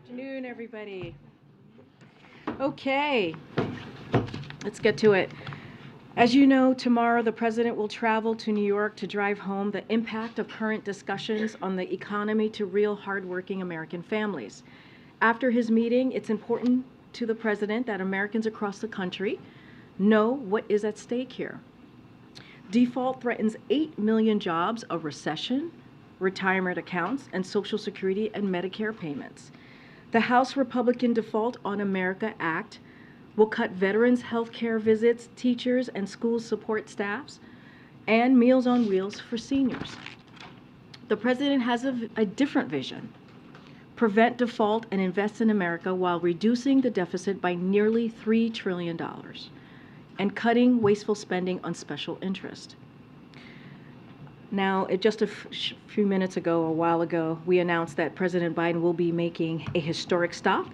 Afternoon, everybody. Okay, let's get to it. As you know, tomorrow the President will travel to New York to drive home the impact of current discussions on the economy to real hardworking American families. After his meeting, it's important to the President that Americans across the country know what is at stake here. Default threatens 8 million jobs, a recession, retirement accounts, and Social Security and Medicare payments. The House Republican Default on America Act will cut veterans' health care visits, teachers and school support staffs, and Meals on Wheels for seniors. The President has a different vision: prevent default and invest in America while reducing the deficit by nearly $3 trillion and cutting wasteful spending on special interest. Now, just a few minutes ago, a while ago, we announced that President Biden will be making a historic stop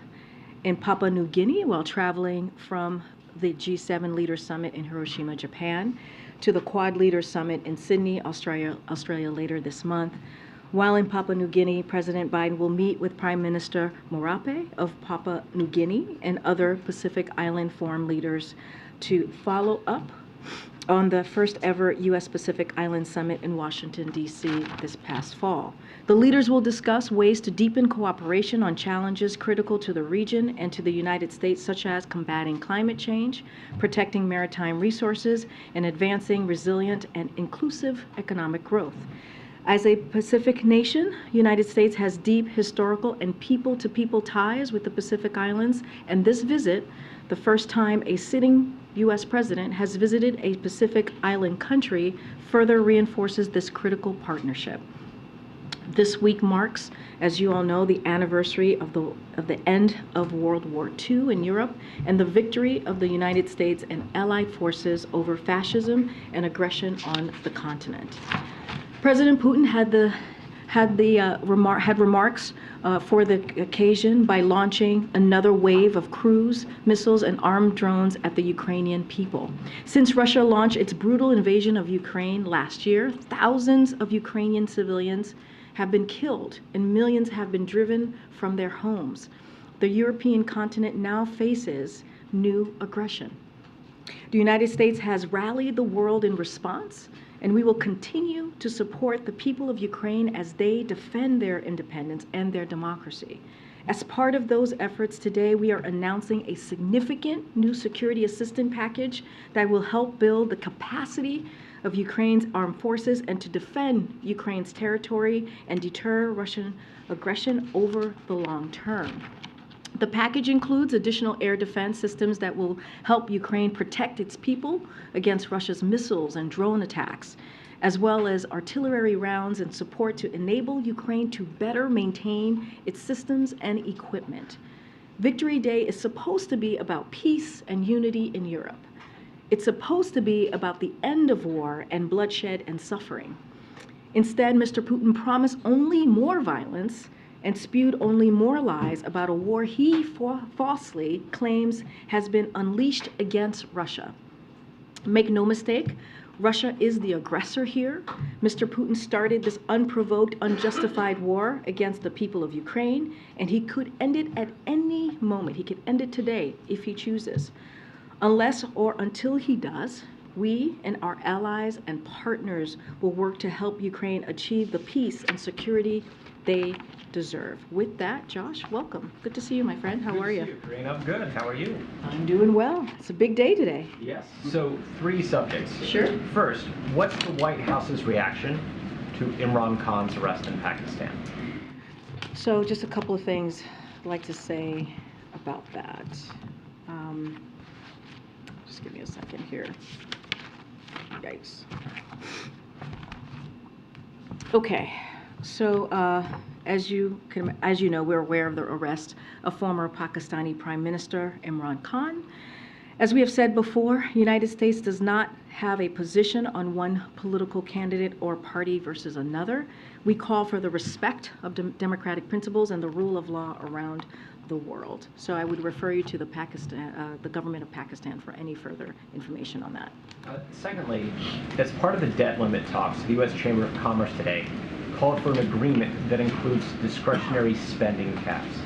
in Papua New Guinea while traveling from the G7 Leaders Summit in Hiroshima, Japan, to the Quad Leaders Summit in Sydney, Australia later this month. While in Papua New Guinea, President Biden will meet with Prime Minister Marape of Papua New Guinea and other Pacific Island Forum leaders to follow up on the first ever U.S. Pacific Island Summit in Washington, D.C. this past fall. The leaders will discuss ways to deepen cooperation on challenges critical to the region and to the United States, such as combating climate change, protecting maritime resources, and advancing resilient and inclusive economic growth. As a Pacific nation, the United States has deep historical and people-to-people ties with the Pacific Islands, and this visit, the first time a sitting U.S. President has visited a Pacific Island country, further reinforces this critical partnership. This week marks, as you all know, the anniversary of the end of World War II in Europe and the victory of the United States and Allied forces over fascism and aggression on the continent. President Putin had remarks for the occasion by launching another wave of cruise missiles and armed drones at the Ukrainian people. Since Russia launched its brutal invasion of Ukraine last year, thousands of Ukrainian civilians have been killed and millions have been driven from their homes. The European continent now faces new aggression. The United States has rallied the world in response, and we will continue to support the people of Ukraine as they defend their independence and their democracy. As part of those efforts today, we are announcing a significant new security assistance package that will help build the capacity of Ukraine's armed forces and to defend Ukraine's territory and deter Russian aggression over the long term. The package includes additional air defense systems that will help Ukraine protect its people against Russia's missiles and drone attacks, as well as artillery rounds and support to enable Ukraine to better maintain its systems and equipment. Victory Day is supposed to be about peace and unity in Europe. It's supposed to be about the end of war and bloodshed and suffering. Instead, Mr. Putin promised only more violence and spewed only more lies about a war he falsely claims has been unleashed against Russia. Make no mistake, Russia is the aggressor here. Mr. Putin started this unprovoked, unjustified war against the people of Ukraine, and he could end it at any moment. He could end it today if he chooses. Unless or until he does, we and our allies and partners will work to help Ukraine achieve the peace and security they deserve. With that, Josh, welcome. Good to see you, my friend. How are you? Good to see you, Karine. I'm good. How are you? I'm doing well. It's a big day today. Yes. So 3 subjects. Sure. First, what's the White House's reaction to Imran Khan's arrest in Pakistan? So just a couple of things I'd like to say about that. Just give me a second here. Yikes. Okay. So as you know, we're aware of the arrest of former Pakistani Prime Minister Imran Khan. As we have said before, the United States does not have a position on one political candidate or party versus another. We call for the respect of democratic principles and the rule of law around the world. So I would refer you to the government of Pakistan for any further information on that. Secondly, as part of the debt limit talks, the U.S. Chamber of Commerce today called for an agreement that includes discretionary spending caps.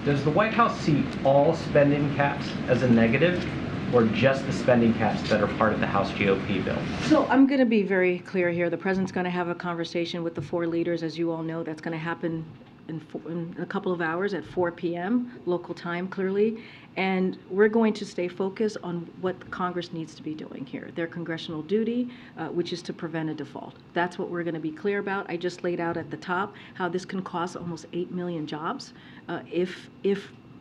Does the White House see all spending caps as a negative, or just the spending caps that are part of the House GOP bill? So I'm going to be very clear here. The president's going to have a conversation with the four leaders, as you all know. That's going to happen in a couple of hours at 4 p.m. local time, clearly. And we're going to stay focused on what Congress needs to be doing here. Their congressional duty, which is to prevent a default. That's what we're going to be clear about. I just laid out at the top how this can cost almost 8 million jobs if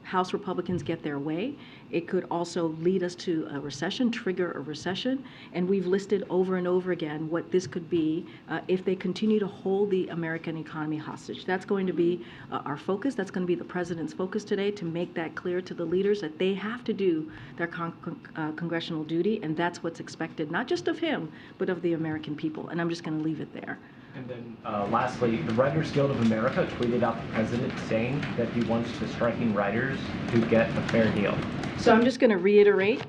House Republicans get their way. It could also lead us to a recession, trigger a recession, and we've listed over and over again what this could be if they continue to hold the American economy hostage. That's going to be our focus. That's going to be the president's focus today, to make that clear to the leaders that they have to do their congressional duty, and that's what's expected, not just of him, but of the American people. And I'm just going to leave it there. And then lastly, the Writers Guild of America tweeted out the president saying that he wants the striking writers to get a fair deal. So I'm just going to reiterate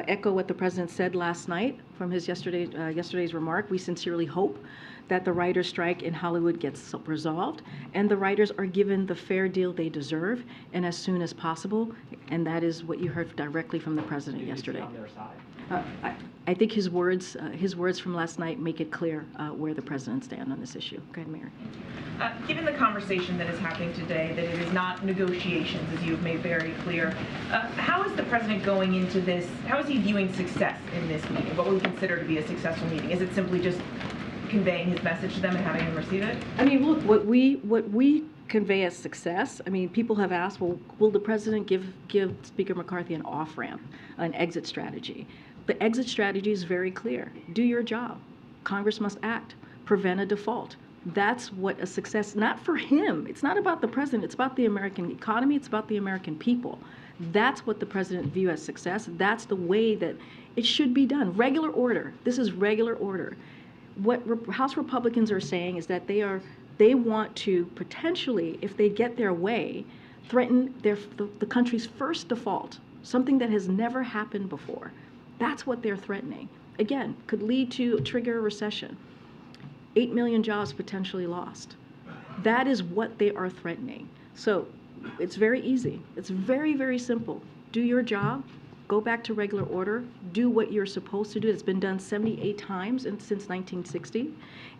echo what the president said last night from his yesterday's remark. We sincerely hope that the writers' strike in Hollywood gets resolved and the writers are given the fair deal they deserve, and as soon as possible. And that is what you heard directly from the president yesterday. On their side? I think his words from last night make it clear where the president stands on this issue. Go ahead, Mary. Given the conversation that is happening today, that it is not negotiations, as you've made very clear, how is the president going into this? How is he viewing success in this meeting? What would we consider to be a successful meeting? Is it simply just conveying his message to them and having them receive it? I mean, look, what we convey as success. I mean, people have asked, well, will the president give Speaker McCarthy an off-ramp, an exit strategy? The exit strategy is very clear. Do your job. Congress must act. Prevent a default. That's what a success, not for him. It's not about the president. It's about the American economy. It's about the American people. That's what the president views as success. That's the way that it should be done. Regular order. This is regular order. What House Republicans are saying is that they want to potentially, if they get their way, threaten the country's first default, something that has never happened before. That's what they're threatening. Again, could lead to trigger a recession. 8 million jobs potentially lost. That is what they are threatening. So it's very easy. It's very, very simple. Do your job. Go back to regular order. Do what you're supposed to do. It's been done 78 times since 1960.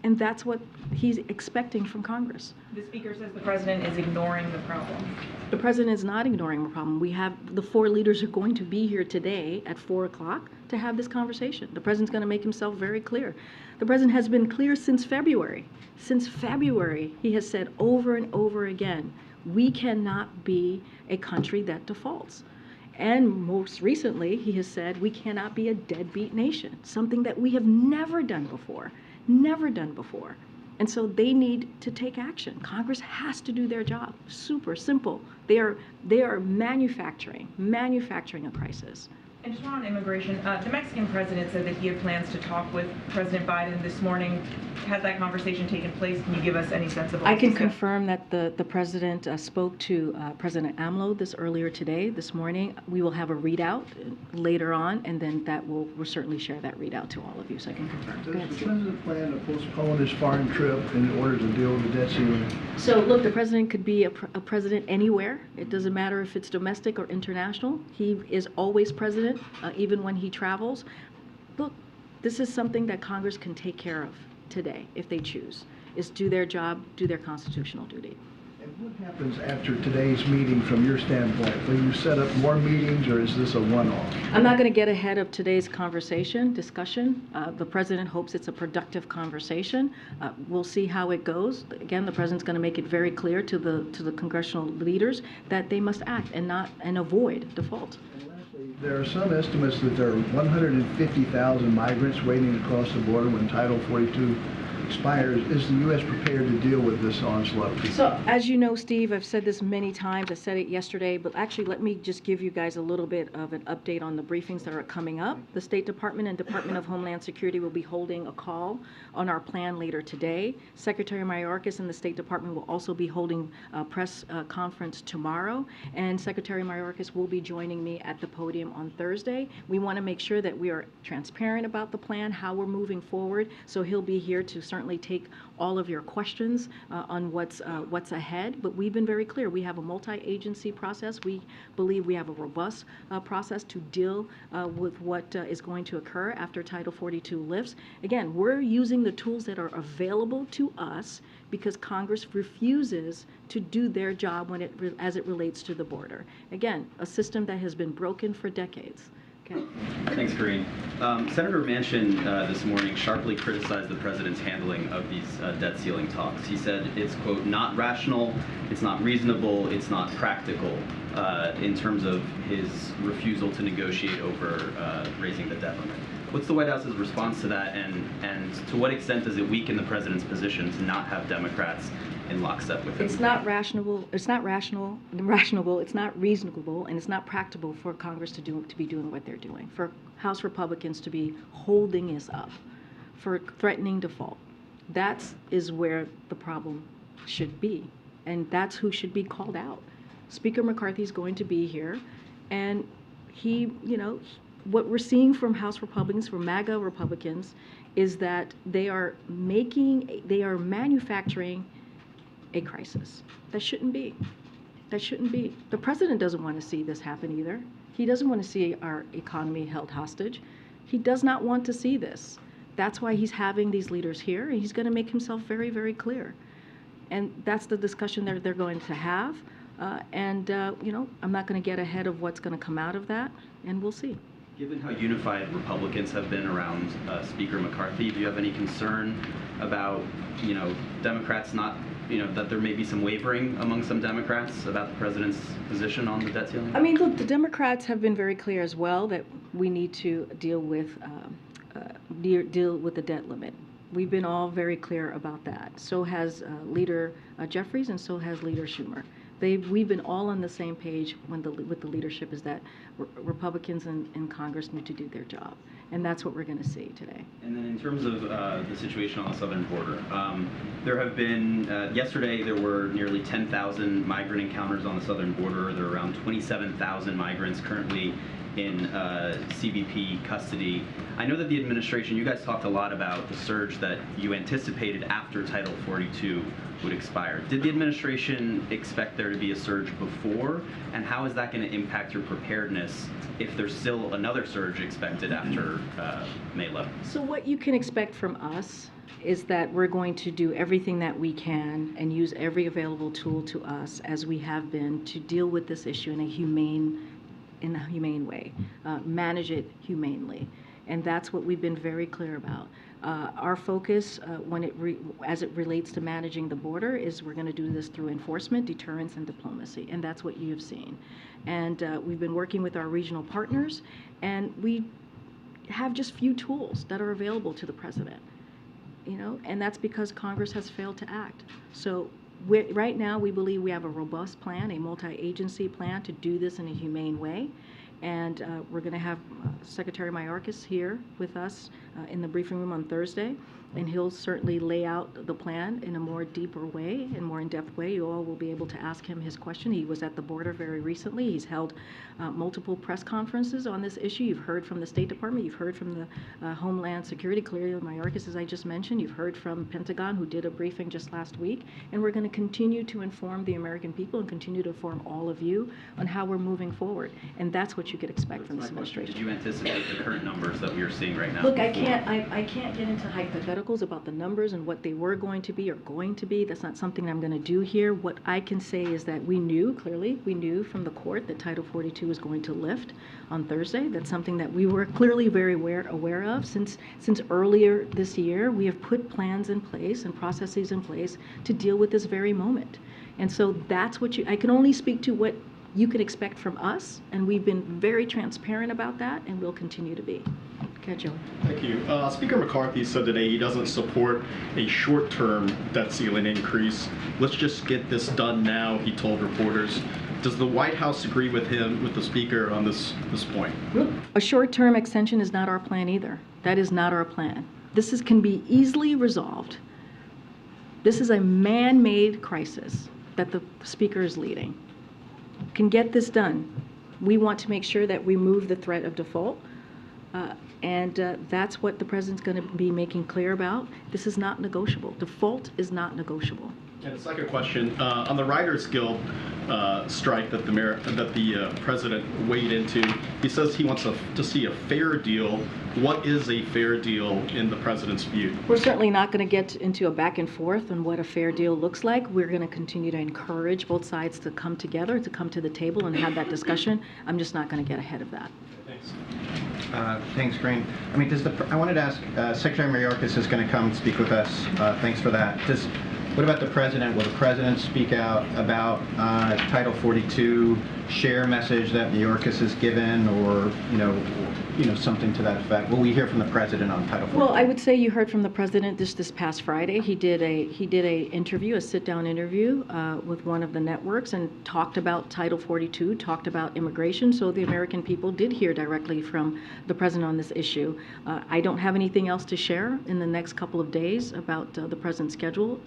And that's what he's expecting from Congress. The Speaker says the president is ignoring the problem. The president is not ignoring the problem. We have the four leaders are going to be here today at 4 o'clock to have this conversation. The president's going to make himself very clear. The president has been clear since February. Since February, he has said over and over again, we cannot be a country that defaults. And most recently, he has said we cannot be a deadbeat nation, something that we have never done before. Never done before. And so they need to take action. Congress has to do their job. Super simple. They are manufacturing a crisis. And just one on immigration. The Mexican president said that he had plans to talk with President Biden this morning. Has that conversation taken place? Can you give us any sense of what I can confirm that the president spoke to President AMLO earlier today, this morning. We will have a readout later on, and then we'll certainly share that readout to all of you, so I can confirm. Does the president plan to postpone his foreign trip in order to deal with the debt ceiling? So look, the president could be a president anywhere. It doesn't matter if it's domestic or international. He is always president, even when he travels. Look, this is something that Congress can take care of today, if they choose, is do their job, do their constitutional duty. And what happens after today's meeting from your standpoint? Will you set up more meetings, or is this a one-off? I'm not going to get ahead of today's discussion. The president hopes it's a productive conversation. We'll see how it goes. Again, the president's going to make it very clear to the congressional leaders that they must act and avoid default. There are some estimates that there are 150,000 migrants waiting to cross the border when Title 42 expires. Is the U.S. prepared to deal with this onslaught? So, as you know, Steve, I've said this many times. I said it yesterday, but actually let me just give you guys a little bit of an update on the briefings that are coming up. The State Department and Department of Homeland Security will be holding a call on our plan later today. Secretary Mayorkas and the State Department will also be holding a press conference tomorrow, and Secretary Mayorkas will be joining me at the podium on Thursday. We want to make sure that we are transparent about the plan, how we're moving forward, so he'll be here to certainly take all of your questions on what's ahead, but we've been very clear. We have a multi-agency process. We believe we have a robust process to deal with what is going to occur after Title 42 lifts. Again, we're using the tools that are available to us because Congress refuses to do their job as it relates to the border. Again, a system that has been broken for decades. Okay. Thanks, Karine. Senator Manchin this morning sharply criticized the president's handling of these debt ceiling talks. He said it's, quote, not rational, it's not reasonable, it's not practical in terms of his refusal to negotiate over raising the debt limit. What's the White House's response to that, and to what extent does it weaken the president's position to not have Democrats in lockstep with him? It's not rational. It's not rational. It's not reasonable, and it's not practical for Congress to be doing what they're doing. For House Republicans to be holding us up, for threatening default. That is where the problem should be, and that's who should be called out. Speaker McCarthy is going to be here, and he, what we're seeing from House Republicans, from MAGA Republicans, is that they are manufacturing a crisis. That shouldn't be. That shouldn't be. The president doesn't want to see this happen either. He doesn't want to see our economy held hostage. He does not want to see this. That's why he's having these leaders here, and he's going to make himself very, very clear. And that's the discussion they're going to have. I'm not going to get ahead of what's going to come out of that, and we'll see. Given how unified Republicans have been around Speaker McCarthy, do you have any concern about, Democrats not, that there may be some wavering among some Democrats about the president's position on the debt ceiling? I mean, look, the Democrats have been very clear as well that we need to deal with the debt limit. We've been all very clear about that. So has Leader Jeffries, and so has Leader Schumer. We've been all on the same page with the leadership, is that Republicans in Congress need to do their job. And that's what we're going to see today. And then in terms of the situation on the southern border, there have been, yesterday there were nearly 10,000 migrant encounters on the southern border. There are around 27,000 migrants currently in CBP custody. I know that the administration, you guys talked a lot about the surge that you anticipated after Title 42 would expire. Did the administration expect there to be a surge before? And how is that going to impact your preparedness if there's still another surge expected after May 11th? So what you can expect from us is that we're going to do everything that we can and use every available tool to us, as we have been, to deal with this issue in a humane way, manage it humanely. And that's what we've been very clear about. Our focus, as it relates to managing the border, is we're going to do this through enforcement, deterrence, and diplomacy. And that's what you have seen. And we've been working with our regional partners, and we have just few tools that are available to the president. And that's because Congress has failed to act. So right now, we believe we have a robust plan, a multi-agency plan to do this in a humane way. And we're going to have Secretary Mayorkas here with us in the briefing room on Thursday, and he'll certainly lay out the plan in a more deeper way and more in-depth way. You all will be able to ask him his question. He was at the border very recently. He's held multiple press conferences on this issue. You've heard from the State Department. You've heard from the Homeland Security, clearly Mayorkas, as I just mentioned. You've heard from Pentagon, who did a briefing just last week. And we're going to continue to inform the American people and continue to inform all of you on how we're moving forward. And that's what you could expect from this administration. Did you anticipate the current numbers that we are seeing right now? Look, I can't get into hypotheticals about the numbers and what they were going to be or going to be. That's not something I'm going to do here. What I can say is that we knew from the court that Title 42 was going to lift on Thursday. That's something that we were clearly very aware of since earlier this year. We have put plans in place and processes in place to deal with this very moment. And so that's what I can only speak to what you can expect from us, and we've been very transparent about that, and we'll continue to be. Okay, Joe. Thank you. Speaker McCarthy said today he doesn't support a short-term debt ceiling increase. Let's just get this done now, he told reporters. Does the White House agree with him, with the Speaker, on this point? A short-term extension is not our plan either. That is not our plan. This can be easily resolved. This is a man-made crisis that the Speaker is leading. Can get this done. We want to make sure that we remove the threat of default. That's what the president's going to be making clear about. This is not negotiable. Default is not negotiable. And a second question, on the Writers Guild strike that the president weighed into, he says he wants to see a fair deal. What is a fair deal in the president's view? We're certainly not going to get into a back and forth on what a fair deal looks like. We're going to continue to encourage both sides to come together, to come to the table and have that discussion. I'm just not going to get ahead of that. Thanks. Thanks, Karine. I mean, I wanted to ask, Secretary Mayorkas is going to come speak with us. Thanks for that. What about the president? Will the president speak out about Title 42, share a message that Mayorkas has given, or something to that effect? Will we hear from the president on Title 42? Well, I would say you heard from the president this past Friday. He did a interview, a sit-down interview with one of the networks, and talked about Title 42, talked about immigration. So the American people did hear directly from the president on this issue. I don't have anything else to share in the next couple of days about the president's schedule.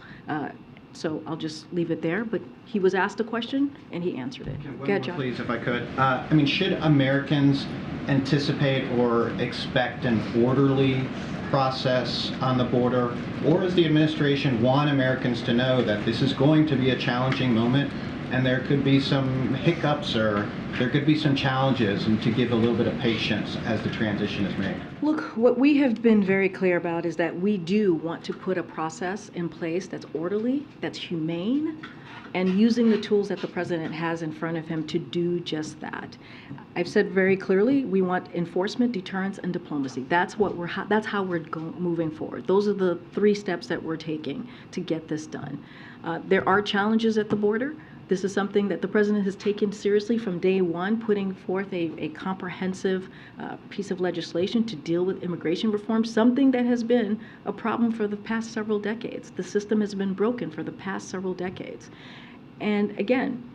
So I'll just leave it there. But he was asked a question, and he answered it. Okay, Go ahead, more, John. please, if I could. I mean, should Americans anticipate or expect an orderly process on the border? Or does the administration want Americans to know that this is going to be a challenging moment and there could be some hiccups or there could be some challenges, and to give a little bit of patience as the transition is made? Look, what we have been very clear about is that we do want to put a process in place that's orderly, that's humane, and using the tools that the president has in front of him to do just that. I've said very clearly, we want enforcement, deterrence, and diplomacy. That's how we're moving forward. Those are the 3 steps that we're taking to get this done. There are challenges at the border. This is something that the president has taken seriously from day one, putting forth a comprehensive piece of legislation to deal with immigration reform, something that has been a problem for the past several decades. The system has been broken for the past several decades. And again,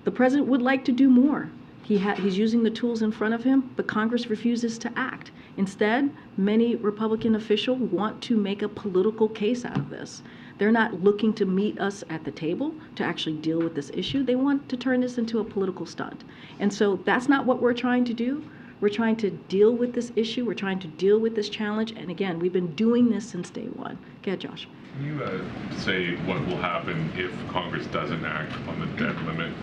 the president would like to do more. He's using the tools in front of him, but Congress refuses to act. Instead, many Republican officials want to make a political case out of this. They're not looking to meet us at the table to actually deal with this issue. They want to turn this into a political stunt. And so that's not what we're trying to do. We're trying to deal with this issue. We're trying to deal with this challenge. And again, we've been doing this since day one. Go ahead, Josh. Can you say what will happen if Congress doesn't act on the debt limit?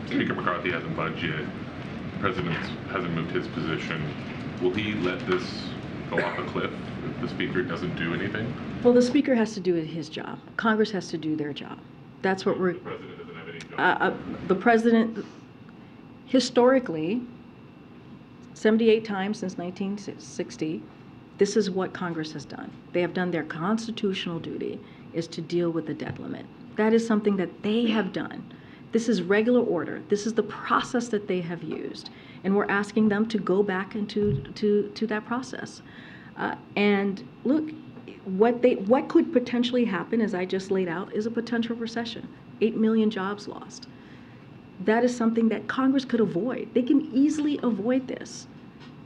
Speaker McCarthy hasn't budged yet. The president hasn't moved his position. Will he let this go off a cliff if the speaker doesn't do anything? Well, the speaker has to do his job. Congress has to do their job. That's what we're... The president doesn't have any job. The president, historically, 78 times since 1960, this is what Congress has done. They have done their constitutional duty, is to deal with the debt limit. That is something that they have done. This is regular order. This is the process that they have used. And we're asking them to go back into that process. And look, what could potentially happen, as I just laid out, is a potential recession. 8 million jobs lost. That is something that Congress could avoid. They can easily avoid this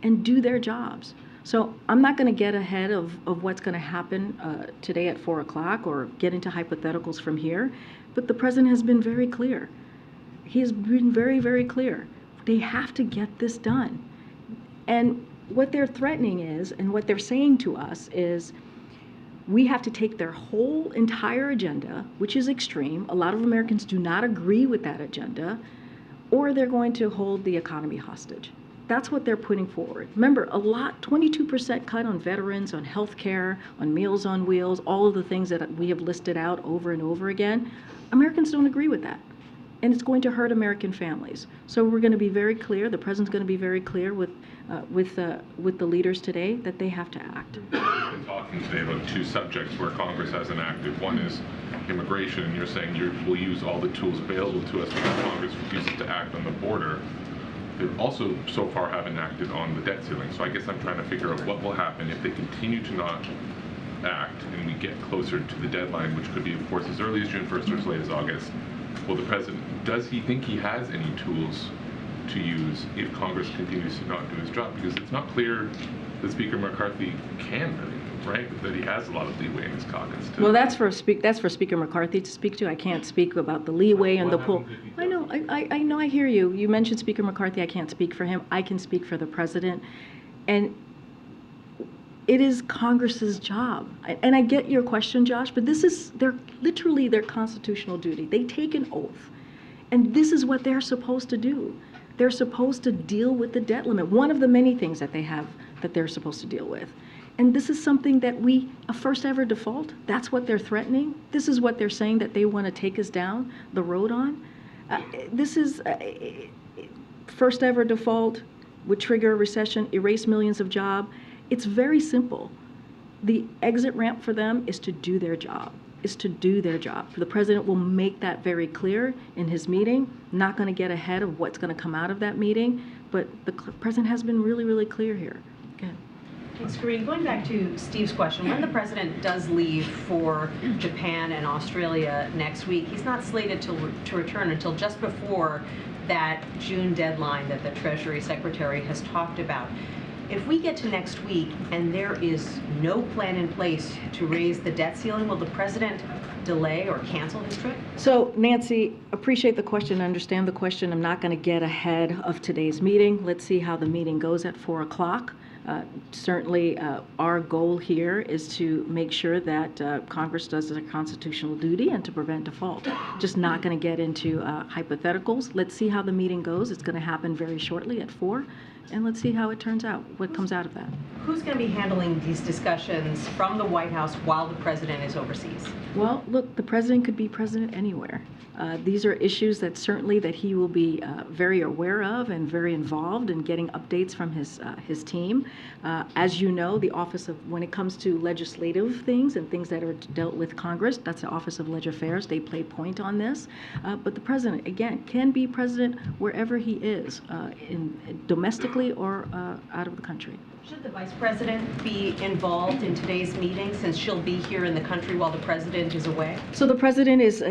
and do their jobs. So I'm not going to get ahead of what's going to happen today at 4 o'clock or get into hypotheticals from here. But the president has been very clear. He has been very, very clear. They have to get this done. And what they're threatening is, and what they're saying to us is, we have to take their whole entire agenda, which is extreme. A lot of Americans do not agree with that agenda, or they're going to hold the economy hostage. That's what they're putting forward. Remember, 22% cut on veterans, on health care, on Meals on Wheels, all of the things that we have listed out over and over again. Americans don't agree with that. And it's going to hurt American families. So we're going to be very clear, the president's going to be very clear with the leaders today that they have to act. We've been talking today about 2 subjects where Congress hasn't acted. One is immigration, and you're saying we'll use all the tools available to us because Congress refuses to act on the border. They also so far haven't acted on the debt ceiling. So I guess I'm trying to figure out what will happen if they continue to not act and we get closer to the deadline, which could be, of course, as early as June 1st or as late as August. Well, the president, does he think he has any tools to use if Congress continues to not do his job? Because it's not clear that Speaker McCarthy can really, right? That he has a lot of leeway in his caucus. Well, that's for Speaker McCarthy to speak to. I can't speak about the leeway and the pull. I know, I know, I hear you. You mentioned Speaker McCarthy. I can't speak for him. I can speak for the president. And It is Congress's job. And I get your question, Josh, but this is literally their constitutional duty. They take an oath, and this is what they're supposed to do. They're supposed to deal with the debt limit, one of the many things that they have that they're supposed to deal with. And this is something that a first ever default, that's what they're threatening. This is what they're saying that they want to take us down the road on. This is first ever default would trigger a recession, erase millions of jobs. It's very simple. The exit ramp for them is to do their job, The president will make that very clear in his meeting. Not going to get ahead of what's going to come out of that meeting, but the president has been really, really clear here. Go ahead. Thanks, Karine. Going back to Steve's question, when the president does leave for Japan and Australia next week, he's not slated to return until just before that June deadline that the Treasury Secretary has talked about. If we get to next week and there is no plan in place to raise the debt ceiling, will the president delay or cancel his trip? So, Nancy, appreciate the question, understand the question. I'm not going to get ahead of today's meeting. Let's see how the meeting goes at 4 o'clock. Certainly, our goal here is to make sure that Congress does their constitutional duty and to prevent default. Just not going to get into hypotheticals. Let's see how the meeting goes. It's going to happen very shortly at 4, and let's see how it turns out, what comes out of that. Who's going to be handling these discussions from the White House while the president is overseas? Well, look, the president could be president anywhere. These are issues that certainly that he will be very aware of and very involved in getting updates from his team. As you know, the office of, when it comes to legislative things and things that are dealt with Congress, that's the Office of Legislative Affairs. They play point on this. But the president, again, can be president wherever he is, domestically or out of the country. Should the vice president be involved in today's meeting since she'll be here in the country while the president is away? So the president has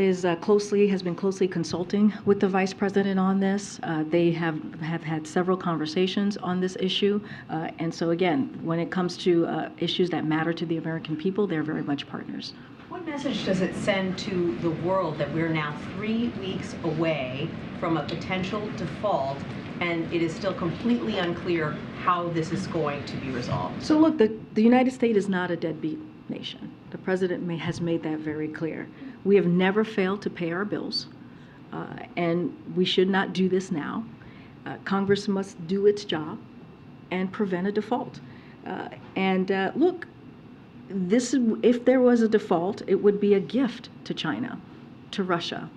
been closely consulting with the vice president on this. They have had several conversations on this issue. And so again, when it comes to issues that matter to the American people, they're very much partners. What message does it send to the world that we're now 3 weeks away from a potential default and it is still completely unclear how this is going to be resolved? So look, the United States is not a deadbeat nation. The president has made that very clear. We have never failed to pay our bills, and we should not do this now. Congress must do its job and prevent a default. Look, if there was a default, it would be a gift to China, to Russia,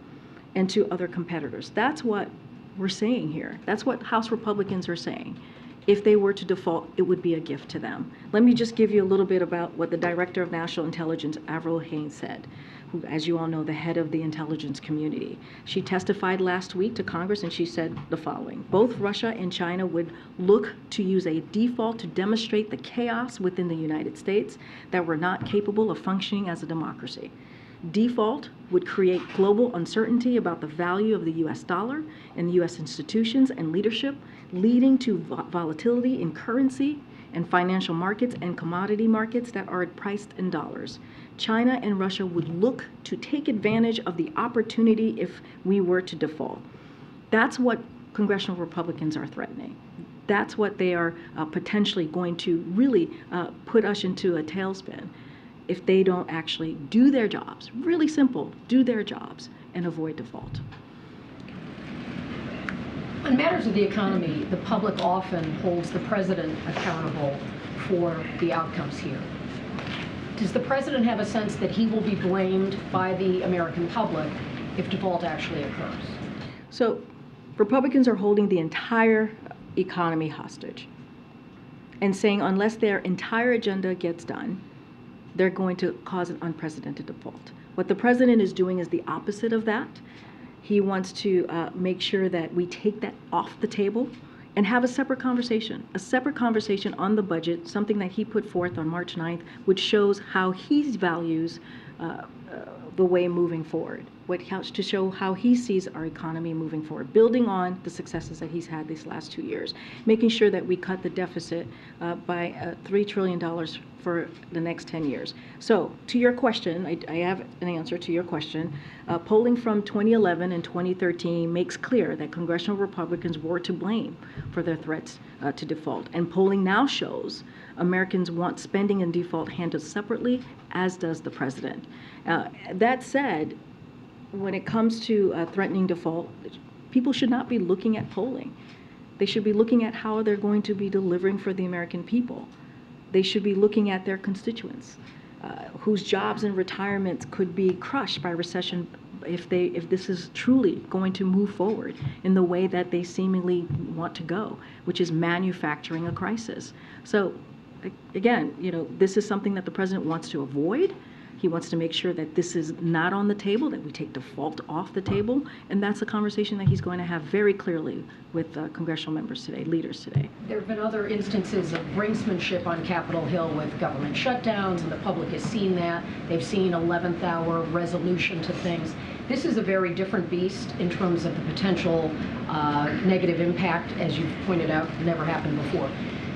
and to other competitors. That's what we're saying here. That's what House Republicans are saying. If they were to default, it would be a gift to them. Let me just give you a little bit about what the Director of National Intelligence, Avril Haines, said, who, as you all know, the head of the intelligence community. She testified last week to Congress, and she said the following: both Russia and China would look to use a default to demonstrate the chaos within the United States that we're not capable of functioning as a democracy. Default would create global uncertainty about the value of the U.S. dollar and the U.S. institutions and leadership, leading to volatility in currency and financial markets and commodity markets that are priced in dollars. China and Russia would look to take advantage of the opportunity if we were to default. That's what congressional Republicans are threatening. That's what they are potentially going to really put us into a tailspin if they don't actually do their jobs. Really simple, do their jobs and avoid default. On matters of the economy, the public often holds the president accountable for the outcomes here. Does the president have a sense that he will be blamed by the American public if default actually occurs? So Republicans are holding the entire economy hostage and saying unless their entire agenda gets done, they're going to cause an unprecedented default. What the president is doing is the opposite of that. He wants to make sure that we take that off the table and have a separate conversation on the budget, something that he put forth on March 9th, which shows how he values the way moving forward. to show how he sees our economy moving forward, building on the successes that he's had these last 2 years, making sure that we cut the deficit by $3 trillion for the next 10 years. So to your question, I have an answer to your question. Polling from 2011 and 2013 makes clear that congressional Republicans were to blame for their threats to default. And polling now shows Americans want spending and default handled separately, as does the president. That said, when it comes to threatening default, people should not be looking at polling. They should be looking at how they're going to be delivering for the American people. They should be looking at their constituents, whose jobs and retirements could be crushed by recession if this is truly going to move forward in the way that they seemingly want to go, which is manufacturing a crisis. So again, this is something that the president wants to avoid. He wants to make sure that this is not on the table, that we take default off the table, and that's a conversation that he's going to have very clearly with congressional members today, leaders today. There have been other instances of brinksmanship on Capitol Hill with government shutdowns, and the public has seen that. They've seen 11th hour resolution to things. This is a very different beast in terms of the potential negative impact, as you've pointed out, never happened before.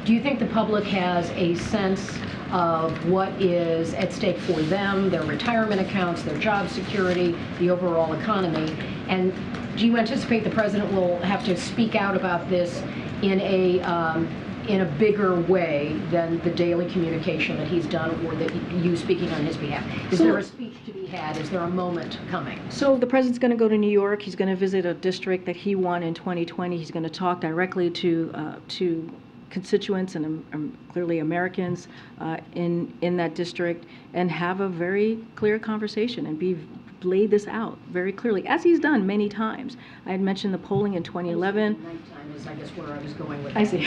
Do you think the public has a sense of what is at stake for them, their retirement accounts, their job security, the overall economy? And do you anticipate the president will have to speak out about this in a bigger way than the daily communication that he's done, or that you speaking on his behalf? Is there a speech to be had? Is there a moment coming? So the president's going to go to New York. He's going to visit a district that he won in 2020. He's going to talk directly to constituents and clearly Americans in that district, and have a very clear conversation and lay this out very clearly, as he's done many times. I had mentioned the polling in 2011. Nighttime is, I guess, where I was going with that. I see.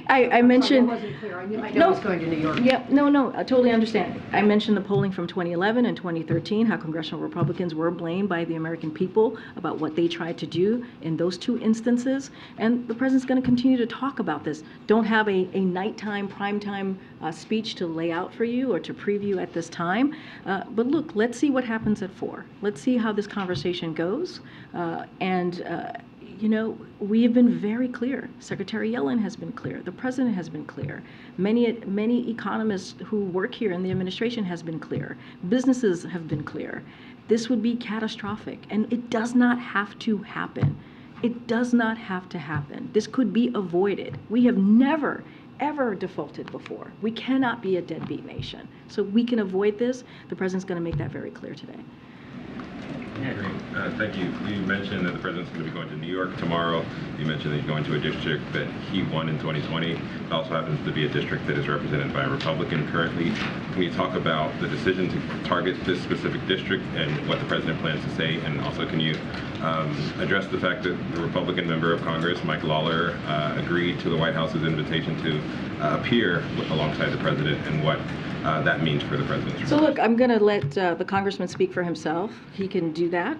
I mentioned. I wasn't clear. I knew I was going to New York. Yeah, no, I totally understand. I mentioned the polling from 2011 and 2013, how congressional Republicans were blamed by the American people about what they tried to do in those two instances. And the president's going to continue to talk about this. Don't have a nighttime, primetime speech to lay out for you or to preview at this time. But look, let's see what happens at 4. Let's see how this conversation goes. We have been very clear. Secretary Yellen has been clear. The president has been clear. Many economists who work here in the administration has been clear. Businesses have been clear. This would be catastrophic, and it does not have to happen. It does not have to happen. This could be avoided. We have never, ever defaulted before. We cannot be a deadbeat nation. So we can avoid this. The president's going to make that very clear today. Thank you. You mentioned that the president's going to be going to New York tomorrow. You mentioned that he's going to a district that he won in 2020. It also happens to be a district that is represented by a Republican currently. Can you talk about the decision to target this specific district and what the president plans to say? And also, can you address the fact that the Republican member of Congress, Mike Lawler, agreed to the White House's invitation to appear alongside the president, and what that means for the president? So look, I'm going to let the congressman speak for himself. He can do that.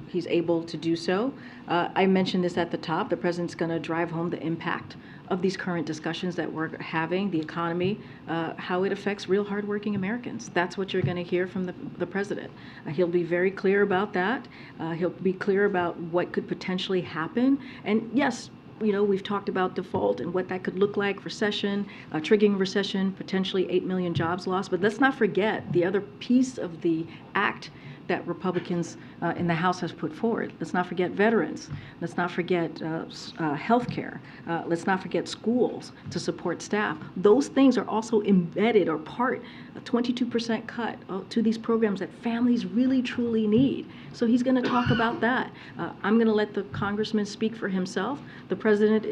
He's able to do so. I mentioned this at the top. The president's going to drive home the impact of these current discussions that we're having, the economy, how it affects real hardworking Americans. That's what you're going to hear from the president. He'll be very clear about that. He'll be clear about what could potentially happen. And yes, we've talked about default and what that could look like, recession, triggering recession, potentially 8 million jobs lost. But let's not forget the other piece of the act that Republicans in the House has put forward. Let's not forget veterans. Let's not forget health care. Let's not forget schools to support staff. Those things are also embedded or part, a 22% cut to these programs that families really, truly need. So he's going to talk about that. I'm going to let the congressman speak for himself. The president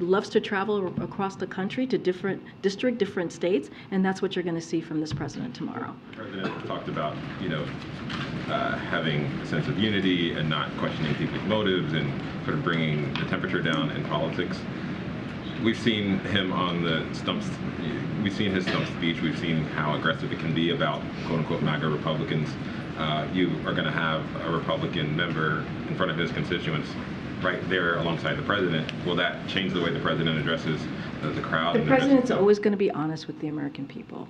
loves to travel across the country to different districts, different states, and that's what you're going to see from this president tomorrow. The president talked about, having a sense of unity and not questioning people's motives and sort of bringing the temperature down in politics. We've seen him on the stumps. We've seen his stump speech. We've seen how aggressive it can be about quote-unquote MAGA Republicans. You are going to have a Republican member in front of his constituents right there alongside the president. Will that change the way the president addresses the crowd? The president's always going to be honest with the American people.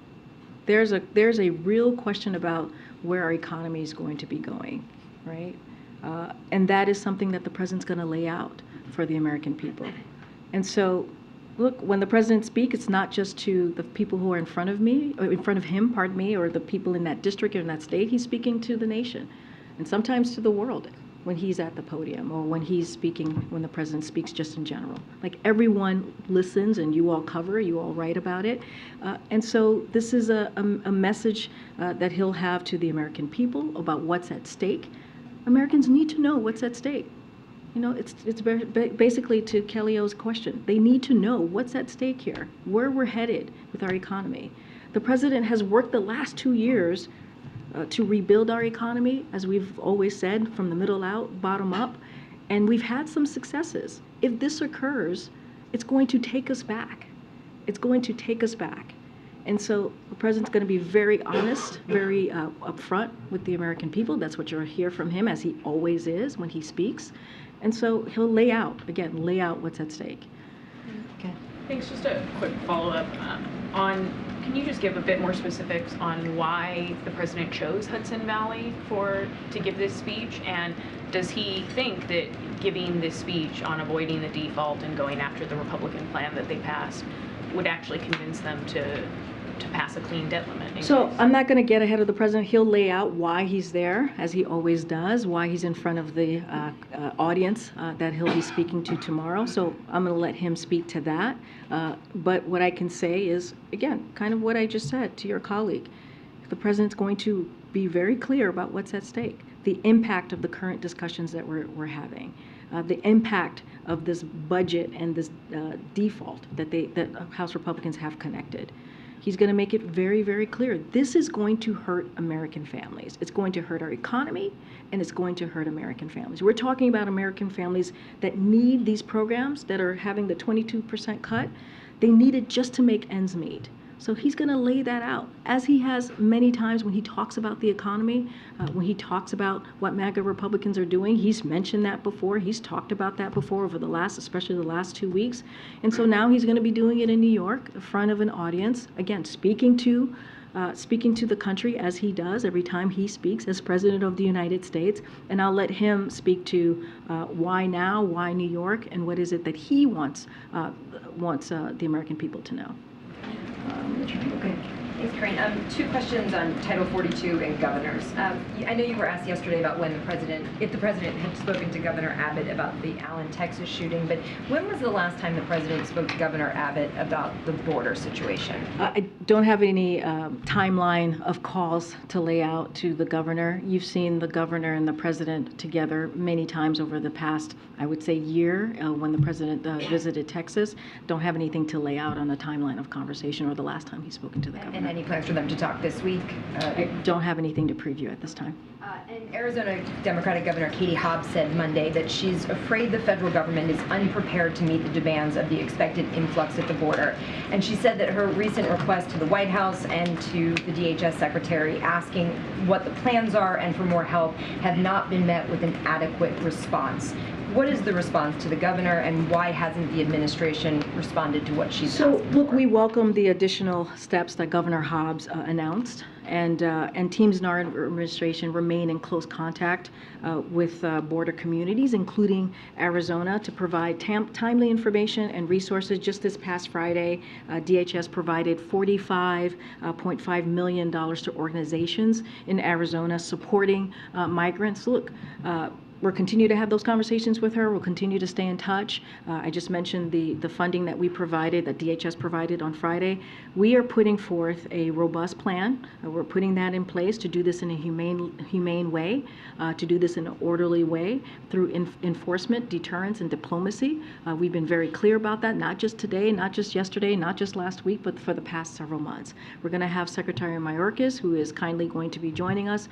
there's a real question about where our economy is going to be going, right? And that is something that the president's going to lay out for the American people. And so, look, when the president speaks, it's not just to the people who are in front of me, or in front of him, pardon me, or the people in that district or in that state. He's speaking to the nation, and sometimes to the world when he's at the podium, or when he's speaking, when the president speaks just in general. Like, everyone listens, and you all cover, you all write about it. And so this is a message that he'll have to the American people about what's at stake. Americans need to know what's at stake. You know, it's basically to Kelly O's question. They need to know what's at stake here, where we're headed with our economy. The president has worked the last 2 years to rebuild our economy, as we've always said, from the middle out, bottom up, and we've had some successes. If this occurs, it's going to take us back. It's going to take us back. And so the president's going to be very honest, very upfront with the American people. That's what you'll hear from him, as he always is when he speaks. And so he'll lay out what's at stake. Okay. Thanks. Just a quick follow-up can you just give a bit more specifics on why the president chose Hudson Valley to give this speech? And does he think that giving this speech on avoiding the default and going after the Republican plan that they passed would actually convince them to pass a clean debt limit increase? So I'm not going to get ahead of the president. He'll lay out why he's there, as he always does, why he's in front of the audience that he'll be speaking to tomorrow. So I'm going to let him speak to that. But what I can say is, again, kind of what I just said to your colleague. The president's going to be very clear about what's at stake, the impact of the current discussions that we're having, the impact of this budget and this default that House Republicans have connected. He's going to make it very, very clear. This is going to hurt American families. It's going to hurt our economy, and it's going to hurt American families. We're talking about American families that need these programs, that are having the 22% cut. They need it just to make ends meet. So he's going to lay that out, as he has many times when he talks about the economy, when he talks about what MAGA Republicans are doing. He's mentioned that before. He's talked about that before over especially the last 2 weeks. And so now he's going to be doing it in New York, in front of an audience, again, speaking to the country, as he does every time he speaks as President of the United States. And I'll let him speak to why now, why New York, and what is it that he wants the American people to know. Okay. Thanks, Karine. 2 questions on Title 42 and governors. I know you were asked yesterday about if the president had spoken to Governor Abbott about the Allen, Texas shooting, but when was the last time the president spoke to Governor Abbott about the border situation? I don't have any timeline of calls to lay out to the governor. You've seen the governor and the president together many times over the past, I would say, year when the president visited Texas. Don't have anything to lay out on a timeline of conversation or the last time he's spoken to the governor. And any plans for them to talk this week? I don't have anything to preview at this time. And Arizona Democratic Governor Katie Hobbs said Monday that she's afraid the federal government is unprepared to meet the demands of the expected influx at the border. And she said that her recent request to the White House and to the DHS secretary asking what the plans are and for more help have not been met with an adequate response. What is the response to the governor, and why hasn't the administration responded to what she's asking for? Look, we welcome the additional steps that Governor Hobbs announced, and teams in our administration remain in close contact with border communities, including Arizona, to provide timely information and resources. Just this past Friday, DHS provided $45.5 million to organizations in Arizona supporting migrants. Look, we'll continue to have those conversations with her. We'll continue to stay in touch. I just mentioned the funding that we provided, that DHS provided on Friday. We are putting forth a robust plan. We're putting that in place to do this in a humane way, to do this in an orderly way through enforcement, deterrence, and diplomacy. We've been very clear about that, not just today, not just yesterday, not just last week, but for the past several months. We're going to have Secretary Mayorkas, who is kindly going to be joining us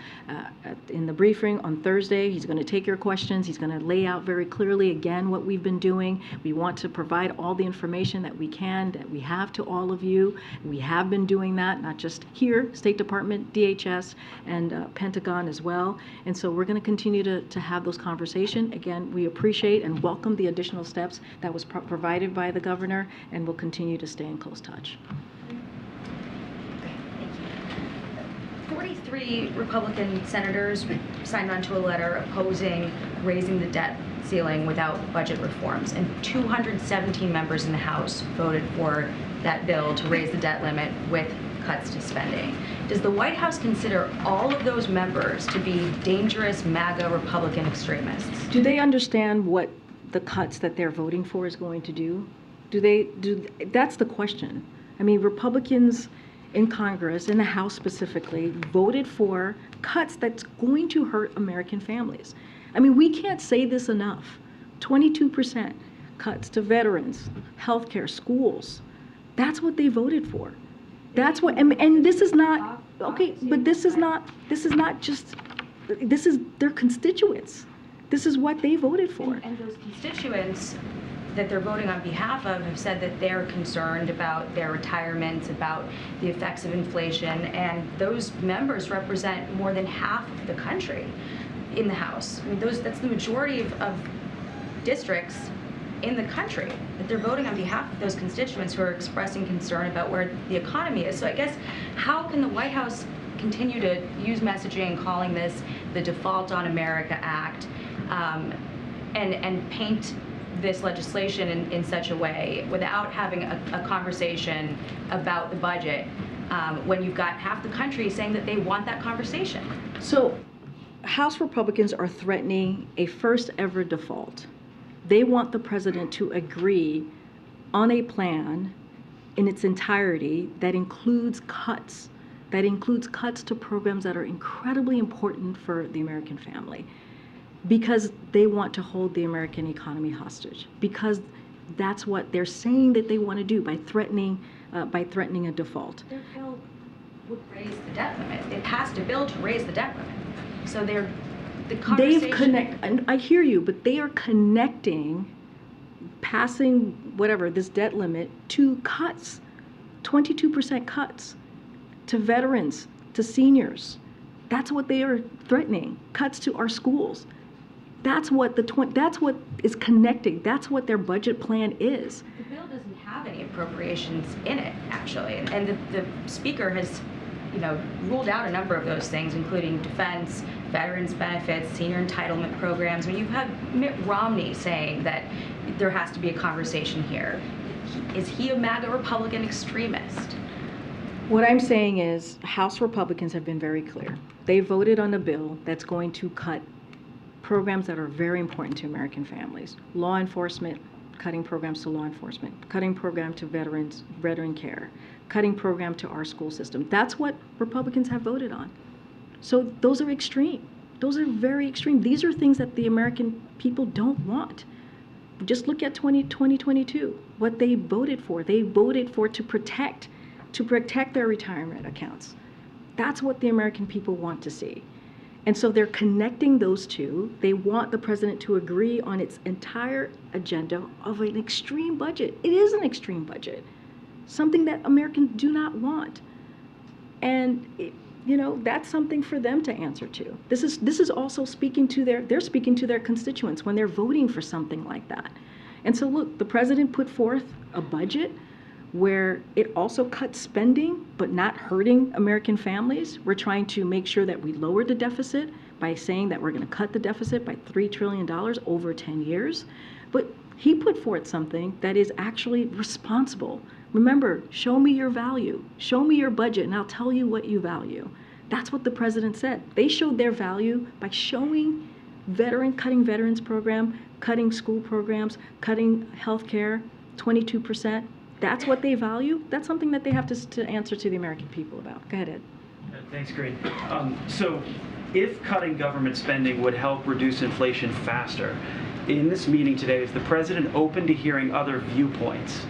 in the briefing on Thursday. He's going to take your questions. He's going to lay out very clearly again what we've been doing. We want to provide all the information that we can, that we have to all of you. We have been doing that, not just here, State Department, DHS, and Pentagon as well. And so we're going to continue to have those conversations. Again, we appreciate and welcome the additional steps that was provided by the governor, and we'll continue to stay in close touch. 43 Republican senators signed onto a letter opposing raising the debt ceiling without budget reforms, and 217 members in the House voted for that bill to raise the debt limit with cuts to spending. Does the White House consider all of those members to be dangerous MAGA Republican extremists? Do they understand what the cuts that they're voting for is going to do? That's the question. I mean, Republicans in Congress, in the House specifically, voted for cuts that's going to hurt American families. I mean, we can't say this enough. 22% cuts to veterans, healthcare, schools. That's what they voted for. That's what, and this is not, okay, but this is not just, this is their constituents. This is what they voted for. And those constituents that they're voting on behalf of have said that they're concerned about their retirements, about the effects of inflation, and those members represent more than half of the country in the House. I mean, that's the majority of districts in the country, that they're voting on behalf of those constituents who are expressing concern about where the economy is. So I guess, how can the White House continue to use messaging calling this the Default on America Act, and paint this legislation in such a way without having a conversation about the budget, when you've got half the country saying that they want that conversation? So House Republicans are threatening a first ever default. They want the president to agree on a plan in its entirety that includes cuts to programs that are incredibly important for the American family, because they want to hold the American economy hostage, because that's what they're saying that they want to do by threatening a default. Their bill would raise the debt limit. It passed a bill to raise the debt limit. So the conversation... and I hear you, but they are connecting passing whatever, this debt limit, to cuts, 22% cuts to veterans, to seniors. That's what they are threatening, cuts to our schools. That's what that's what is connecting. That's what their budget plan is. The bill doesn't have any appropriations in it, actually, and the speaker has, ruled out a number of those things, including defense, veterans benefits, senior entitlement programs. I mean, you've had Mitt Romney saying that there has to be a conversation here. Is he a MAGA Republican extremist? What I'm saying is, House Republicans have been very clear. They voted on a bill that's going to cut programs that are very important to American families. Law enforcement, cutting programs to law enforcement, cutting program to veterans, veteran care, cutting program to our school system. That's what Republicans have voted on. So those are extreme. Those are very extreme. These are things that the American people don't want. Just look at 2022, what they voted for. They voted for to protect their retirement accounts. That's what the American people want to see. And so they're connecting those two. They want the president to agree on its entire agenda of an extreme budget. It is an extreme budget, something that Americans do not want. And that's something for them to answer to. This is also speaking to their constituents when they're voting for something like that. And so look, the president put forth a budget where it also cuts spending, but not hurting American families. We're trying to make sure that we lower the deficit by saying that we're going to cut the deficit by $3 trillion over 10 years. But he put forth something that is actually responsible. Remember, show me your value. Show me your budget, and I'll tell you what you value. That's what the president said. They showed their value by showing cutting veterans program, cutting school programs, cutting health care, 22%. That's what they value. That's something that they have to answer to the American people about. Go ahead, Ed. Thanks, Karine. So if cutting government spending would help reduce inflation faster, in this meeting today, is the president open to hearing other viewpoints?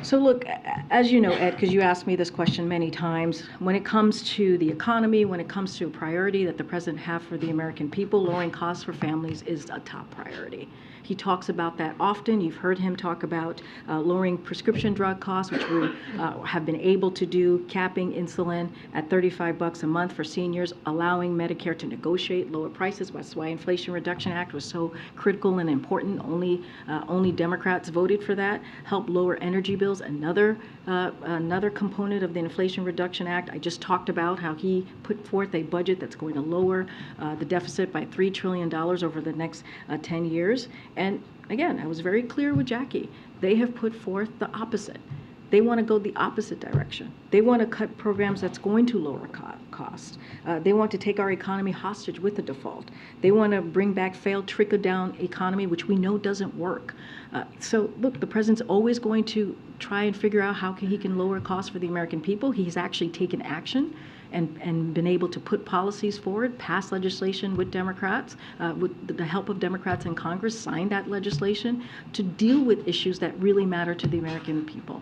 So look, as you know, Ed, because you asked me this question many times, when it comes to the economy, when it comes to a priority that the president has for the American people, lowering costs for families is a top priority. He talks about that often. You've heard him talk about lowering prescription drug costs, which we have been able to do, capping insulin at $35 a month for seniors, allowing Medicare to negotiate lower prices. That's why Inflation Reduction Act was so critical and important. Only Democrats voted for that. Help lower energy bills, another component of the Inflation Reduction Act. I just talked about how he put forth a budget that's going to lower the deficit by $3 trillion over the next 10 years. And again, I was very clear with Jackie. They have put forth the opposite. They want to go the opposite direction. They want to cut programs that's going to lower costs. They want to take our economy hostage with the default. They want to bring back failed trickle-down economy, which we know doesn't work. So look, the president's always going to try and figure out how he can lower costs for the American people. He's actually taken action and been able to put policies forward, pass legislation with Democrats, with the help of Democrats in Congress, signed that legislation to deal with issues that really matter to the American people.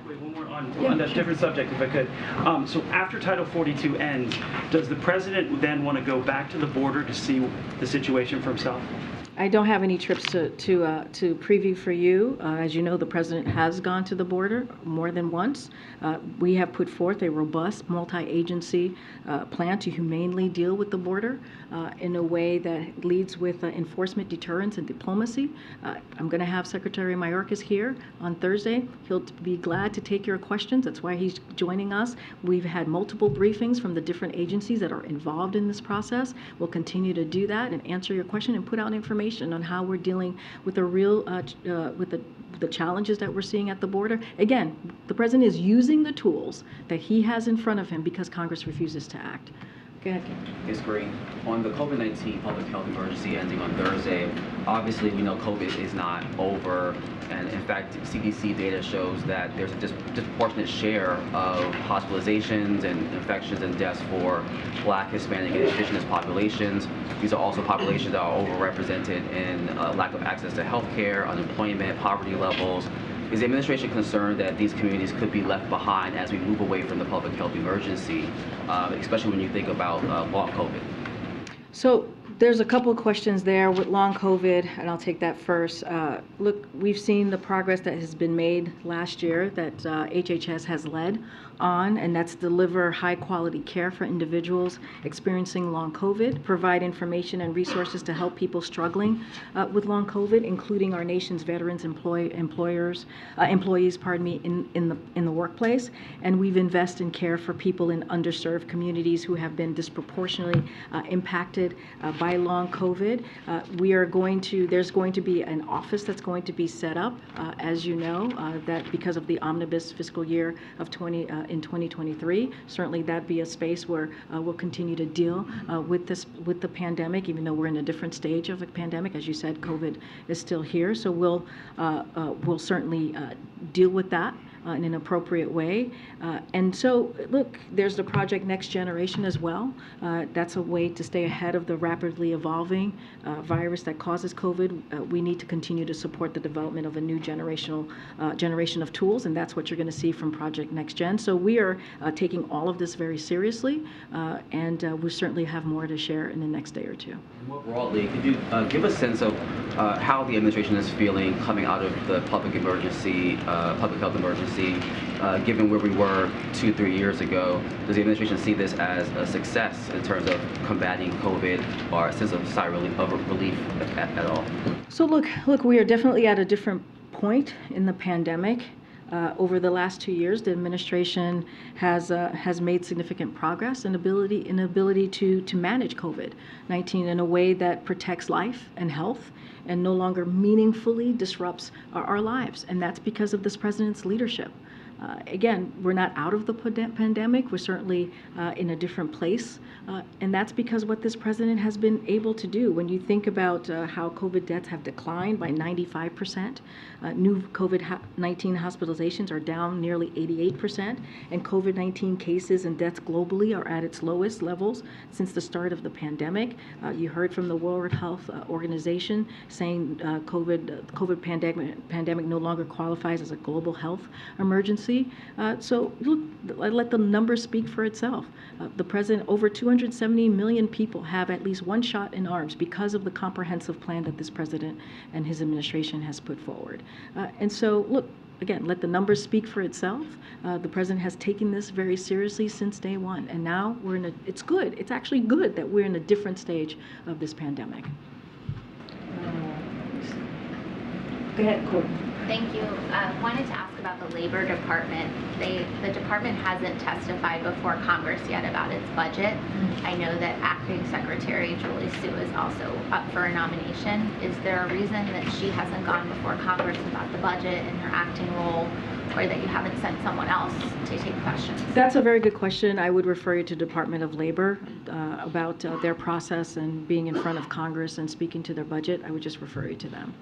Wait, one more on a different subject, if I could. So after Title 42 ends, does the president then want to go back to the border to see the situation for himself? I don't have any trips to preview for you. As you know, the president has gone to the border more than once. We have put forth a robust multi-agency plan to humanely deal with the border in a way that leads with enforcement, deterrence, and diplomacy. I'm going to have Secretary Mayorkas here on Thursday. He'll be glad to take your questions. That's why he's joining us. We've had multiple briefings from the different agencies that are involved in this process. We'll continue to do that and answer your question and put out information on how we're dealing with the real with the challenges that we're seeing at the border. Again, the president is using the tools that he has in front of him because Congress refuses to act. Go ahead, Ken. Yes, Karine. On the COVID-19 public health emergency ending on Thursday, obviously we know COVID is not over, and in fact, CDC data shows that there's a disproportionate share of hospitalizations and infections and deaths for Black, Hispanic, and Indigenous populations. These are also populations that are overrepresented in lack of access to health care, unemployment, poverty levels. Is the administration concerned that these communities could be left behind as we move away from the public health emergency, especially when you think about long COVID? So there's a couple of questions there with long COVID, and I'll take that first. Look, we've seen the progress that has been made last year that HHS has led on, and that's deliver high quality care for individuals experiencing long COVID, provide information and resources to help people struggling with long COVID, including our nation's veterans, employees, in the workplace. And we've invested in care for people in underserved communities who have been disproportionately impacted by long COVID. There's going to be an office that's going to be set up, as you know, that because of the omnibus fiscal year of 2023. Certainly that be a space where we'll continue to deal with the pandemic, even though we're in a different stage of a pandemic. As you said, COVID is still here, so we'll certainly deal with that in an appropriate way. And so, look, there's the Project Next Generation as well. That's a way to stay ahead of the rapidly evolving virus that causes COVID. We need to continue to support the development of a new generation of tools, and that's what you're going to see from Project Next Gen. So we are taking all of this very seriously, and we certainly have more to share in the next day or two. More broadly, could you give a sense of how the administration is feeling coming out of the public health emergency, given where we were 2-3 years ago? Does the administration see this as a success in terms of combating COVID, or a sense of sigh of relief at all? So look, we are definitely at a different point in the pandemic. Over the last 2 years, the administration has made significant progress in ability to manage COVID-19 in a way that protects life and health and no longer meaningfully disrupts our lives. And that's because of this president's leadership. Again, we're not out of the pandemic. We're certainly in a different place. And that's because what this president has been able to do. When you think about how COVID deaths have declined by 95%, new COVID-19 hospitalizations are down nearly 88%, and COVID-19 cases and deaths globally are at its lowest levels since the start of the pandemic. You heard from the World Health Organization saying COVID pandemic no longer qualifies as a global health emergency. emergency. So look, let the numbers speak for itself. The president, over 270 million people have at least one shot in arms because of the comprehensive plan that this president and his administration has put forward. And so, look, again, let the numbers speak for itself. The president has taken this very seriously since day one, and now it's good. It's actually good that we're in a different stage of this pandemic. Go ahead, Courtney. Thank you. Wanted to ask about the Labor Department. The department hasn't testified before Congress yet about its budget. I know that Acting Secretary Julie Sue is also up for a nomination. Is there a reason that she hasn't gone before Congress about the budget in her acting role, or that you haven't sent someone else to take questions? That's a very good question. I would refer you to Department of Labor about their process and being in front of Congress and speaking to their budget. I would just refer you to them.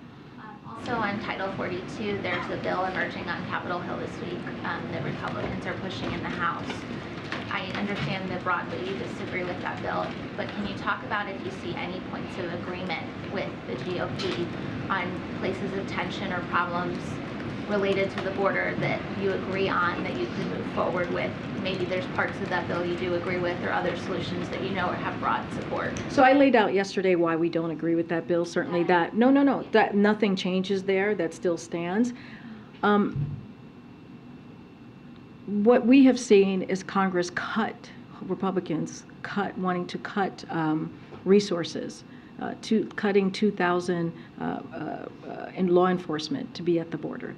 Also on Title 42, there's a bill emerging on Capitol Hill this week that Republicans are pushing in the House. I understand that broadly you disagree with that bill, but can you talk about if you see any points of agreement with the GOP on places of tension or problems related to the border that you agree on, that you could move forward with? Maybe there's parts of that bill you do agree with, or other solutions that you know or have broad support. So I laid out yesterday why we don't agree with that bill. Certainly that, no, that nothing changes there. That still stands. What we have seen is Congress Republicans wanting to cut resources, cutting 2,000 in law enforcement to be at the border.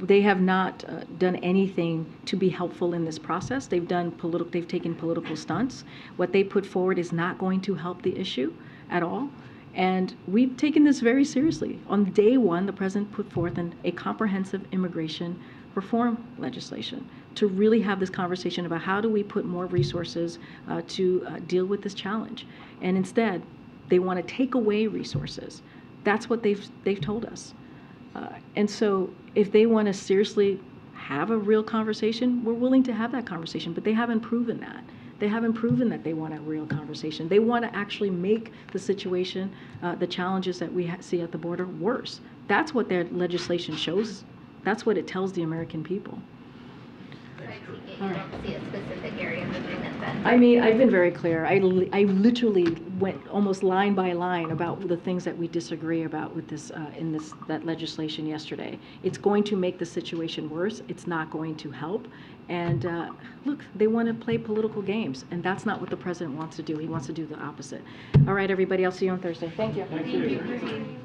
They have not done anything to be helpful in this process. They've taken political stunts. What they put forward is not going to help the issue at all. And we've taken this very seriously. On day one, the president put forth a comprehensive immigration reform legislation to really have this conversation about how do we put more resources to deal with this challenge. And instead, they want to take away resources. That's what they've told us. And so if they want to seriously have a real conversation, we're willing to have that conversation, but they haven't proven that. They haven't proven that they want a real conversation. They want to actually make the situation, the challenges that we see at the border, worse. That's what their legislation shows. That's what it tells the American people. So I take it you don't see a specific area of agreement then? I mean, I've been very clear. I literally went almost line by line about the things that we disagree about with this that legislation yesterday. It's going to make the situation worse. It's not going to help. And look, they want to play political games, and that's not what the president wants to do. He wants to do the opposite. All right, everybody. I'll see you on Thursday. Thank you. Thank you.